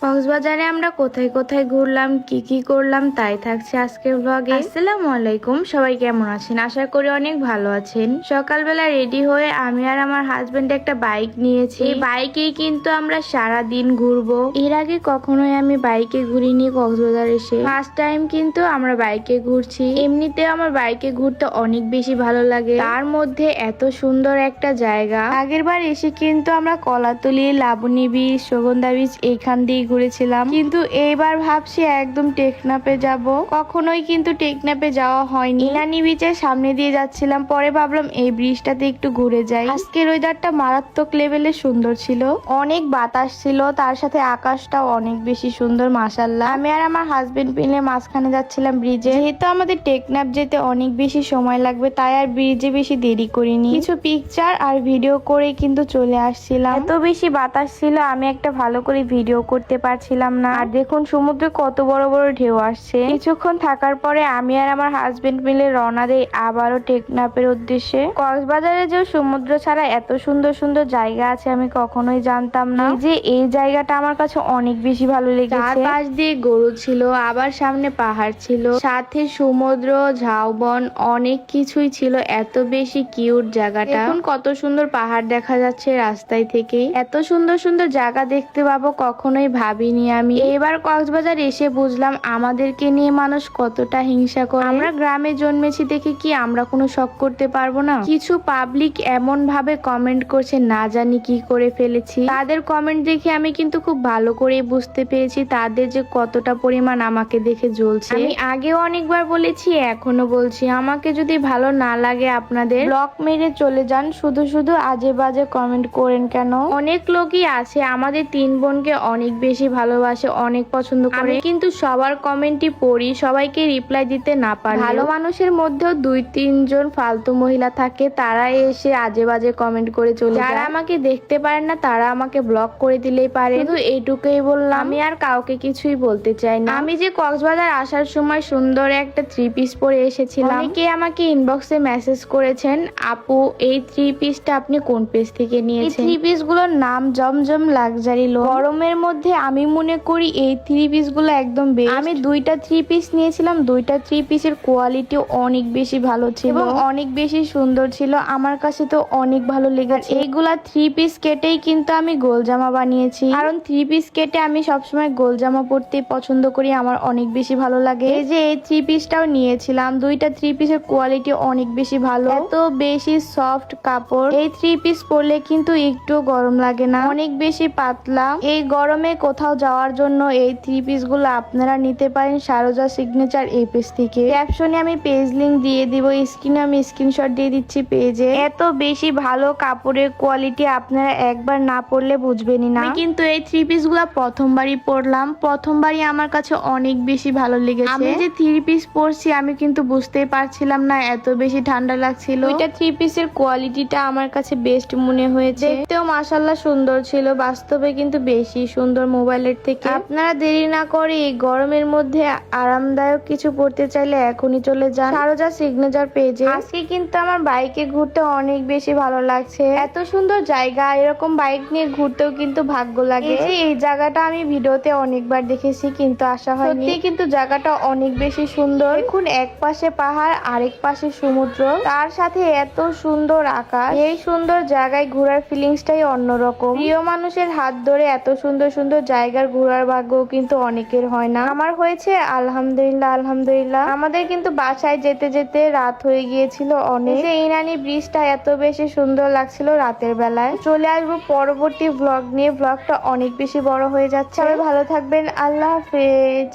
কক্সবাজারে আমরা কোথায় কোথায় ঘুরলাম, কি কি করলাম তাই থাকছে আজকের ব্লগে। আসসালামু আলাইকুম, সবাই কেমন আছেন? আশা করি অনেক ভালো আছেন। সকালবেলা রেডি হয়ে আমি আর আমার হাজবেন্ড একটা বাইক নিয়েছি। এই বাইকেই কিন্তু আমরা সারা দিন ঘুরবো। এর আগে কখনোই আমি বাইকে ঘুরিনি কক্সবাজার এসে, ফার্স্ট টাইম কিন্তু আমরা বাইকে ঘুরছি। এমনিতেও আমার বাইকে ঘুরতে অনেক বেশি ভালো লাগে, তার মধ্যে এত সুন্দর একটা জায়গা। আগের বার এসে কিন্তু আমরা কলাতলি, লাবণী বীচ, সুগন্ধা বীচ এইখান দিয়ে ঘুরেছিলাম, কিন্তু এইবার ভাবছি একদম টেকনাফে যাব। কখনোই কিন্তু টেকনাফে যাওয়া হয়নি। ইনানি বিচের সামনে দিয়ে যাচ্ছিলাম, পরে ভাবলাম এই ব্রিজটাতে একটু ঘুরে যাই। আজকের ওয়েদারটা মারাত্মক লেভেলে সুন্দর ছিল, অনেক বাতাস ছিল, তার সাথে আকাশটাও অনেক বেশি সুন্দর মাশাআল্লাহ। আমি আর আমার হাজবেন্ড মিলে মাঝখানে যাচ্ছিলাম ব্রিজে। যেহেতু আমাদের টেকনাফ যেতে অনেক বেশি সময় লাগবে, তাই আর ব্রিজে বেশি দেরি করিনি, কিছু পিকচার আর ভিডিও করে কিন্তু চলে আসছিলাম। এত বেশি বাতাস ছিল, আমি একটা ভালো করে ভিডিও করতে পারছিলাম না। আর দেখুন সমুদ্রে কত বড় বড় ঢেউ আসছে। কিছুক্ষণ থাকার পরে আমি আর আমার হাজবেন্ড মিলে রওনা দেই আবারও টেকনাফের উদ্দেশ্যে। কক্সবাজারে যে সমুদ্র ছাড়া এত সুন্দর সুন্দর জায়গা আছে আমি কখনোই জানতাম না। যে এই জায়গাটা আমার কাছে অনেক বেশি ভালো লেগেছে। চারপাশ দিয়ে গরু ছিল, আবার সামনে পাহাড় ছিল, সাথে সমুদ্র, ঝাউবন, অনেক কিছুই ছিল। এত বেশি কিউট জায়গাটা। এখন কত সুন্দর পাহাড় দেখা যাচ্ছে রাস্তায় থেকে। এত সুন্দর সুন্দর জায়গা দেখতে পাবো কখনোই ভাবিনি আমি। এবার কক্সবাজার এসে বুঝলাম আমাদেরকে নিয়ে মানুষ কতটা হিংসা করে। আমরা গ্রামে জন্মেছি দেখে কি আমরা কোনো শখ করতে পারবো না? কিছু পাবলিক এমন ভাবে কমেন্ট করছে, না জানি কি করে ফেলেছি। তাদের কমেন্ট দেখে আমি কিন্তু খুব ভালো করে বুঝতে পেরেছি তাদের যে কতটা পরিমাণ আমাকে দেখে জ্বলছে। আমি আগেও অনেকবার বলেছি, এখনো বলছি, আমাকে যদি ভালো না লাগে আপনাদের ব্লক মেরে চলে যান, শুধু শুধু আজে বাজে কমেন্ট করেন কেন? অনেক লোকই আছে আমাদের তিন বোনকে অনেক বেশি ভালোবাসে, অনেক পছন্দ করে। আমি কিন্তু সবার কমেন্টই পড়ি, সবাইকে রিপ্লাই দিতে না পারি। ভালো মানুষের মধ্যেও দুই তিনজন ফালতু মহিলা থাকে, তারা এসে আজে বাজে কমেন্ট করে চলে যায়। যারা আমাকে দেখতে পারেন না তারা আমাকে ব্লক করে দিলেই পারে। শুধু এইটুকুই বললাম, আমি আর কাউকে কিছুই বলতে চাই না। আমি যে কক্সবাজার আসার সময় সুন্দর একটা থ্রি পিস পরে এসেছিলাম, অনেকে আমাকে ইনবক্সে মেসেজ করেছেন, আপু এই থ্রি পিসটা আপনি কোন পেজ থেকে নিয়েছেন? থ্রি পিস গুলোর নাম জমজম লাক্সারি লোন। গরমের মধ্যে আমি মনে করি এই থ্রি পিস গুলো একদম বেস্ট। আমি দুইটা থ্রি পিস নিয়েছিলাম, দুইটা থ্রি পিসের কোয়ালিটি অনেক বেশি ভালো ছিল এবং অনেক বেশি সুন্দর ছিল। আমার কাছে তো অনেক ভালো লেগেছে। এইগুলা থ্রি পিস কেটেই কিন্তু আমি গোল জামা বানিয়েছি, কারণ থ্রি পিস কেটে আমি সবসময় গোল জামা পরতে পছন্দ করি, আমার অনেক বেশি ভালো লাগে। এই যে এই থ্রি পিসটাও নিয়েছিলাম, দুইটা থ্রি পিসের কোয়ালিটি অনেক বেশি ভালো, এত বেশি সফট কাপড়। এই থ্রি পিস পরলে কিন্তু একটু গরম লাগে না, অনেক বেশি পাতলা। এই গরমে কোথাও যাওয়ার জন্য এই থ্রি পিস গুলো আপনারা নিতে পারেন সারোজা সিগনেচার এই পেজ থেকে। ক্যাপশনে আমি পেজ লিংক দিয়ে দিব, স্ক্রিনে আমি স্ক্রিনশট দিয়ে দিচ্ছি পেজে। এত বেশি ভালো কাপড়ের কোয়ালিটি, আপনারা একবার না পরলে বুঝবেনই না। আমি কিন্তু এই থ্রি পিস গুলা প্রথমবারই পরলাম, প্রথমবারই আমার কাছে অনেক বেশি ভালো লেগেছে। আমি যে থ্রি পিস পরছি আমি কিন্তু বুঝতেই পারছিলাম না, এত বেশি ঠান্ডা লাগছিল। এটা থ্রি পিসের কোয়ালিটিটা আমার কাছে বেস্ট মনে হয়েছে, দেখতেও মাশাআল্লাহ সুন্দর ছিল, বাস্তবে কিন্তু বেশি সুন্দর মোবাইলের থেকে। আপনারা দেরি না করে এই গরমের মধ্যে আরামদায়ক কিছু পড়তে চাইলে এখনই চলে যান সারোজা সিগনেচার পেজে। আজকে কিন্তু আমার বাইকে ঘুরতে অনেক বেশি ভালো লাগছে, এত সুন্দর জায়গা, এরকম বাইক নিয়ে ঘুরতেও কিন্তু ভাগ্য লাগে। এই জায়গাটা আমি ভিডিওতে অনেকবার দেখেছি কিন্তু আসা হয়নি, সত্যি কিন্তু জায়গাটা অনেক বেশি সুন্দর। এখন এক পাশে পাহাড়, আরেক পাশে সমুদ্র, তার সাথে এত সুন্দর আকাশ। এই সুন্দর জায়গায় ঘোরার ফিলিংসটাই অন্যরকম। প্রিয় মানুষের হাত ধরে এত সুন্দর সুন্দর জায়গার ঘোরার ভাগ্য কিন্তু অনেকের হয় না, আমার হয়েছে আলহামদুলিল্লাহ আলহামদুলিল্লাহ। আমাদের কিন্তু বাসায় যেতে যেতে রাত হয়ে গিয়েছিল অনেক। ইনানি ব্রিজটা এত বেশি সুন্দর লাগছিল রাতের বেলায়। চলে আসবো পরবর্তী ব্লগ নিয়ে, ব্লগটা অনেক বেশি বড় হয়ে যাচ্ছে। সবাই ভালো থাকবেন, আল্লাহ হাফেজ।